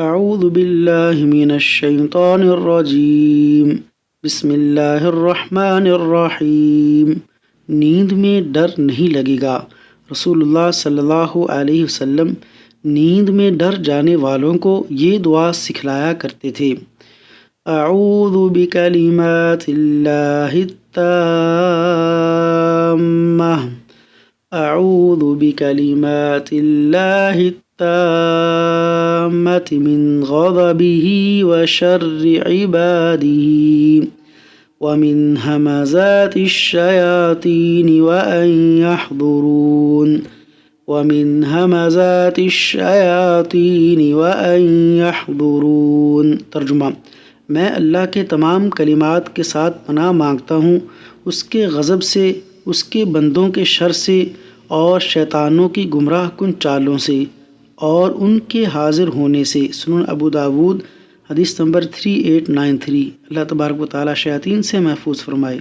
اعوذ باللہ من الشیطان الرجیم بسم اللہ الرحمن الرحیم۔ نیند میں ڈر نہیں لگے گا۔ رسول اللہ صلی اللہ علیہ وسلم نیند میں ڈر جانے والوں کو یہ دعا سکھلایا کرتے تھے: اعوذ بکلمات اللہ التامہ، اعوذ بکلمات اللہ التامۃ من غضبہ وشر عبادہ ومن همزات الشیاطین وأن يحضرون۔ ترجمہ: میں اللہ کے تمام کلمات کے ساتھ پناہ مانگتا ہوں، اس کے غضب سے، اس کے بندوں کے شر سے، اور شیطانوں کی گمراہ کن چالوں سے، اور ان کے حاضر ہونے سے۔ سنن ابو داود حدیث نمبر 3893۔ اللہ تبارک و تعالی شیاطین سے محفوظ فرمائے۔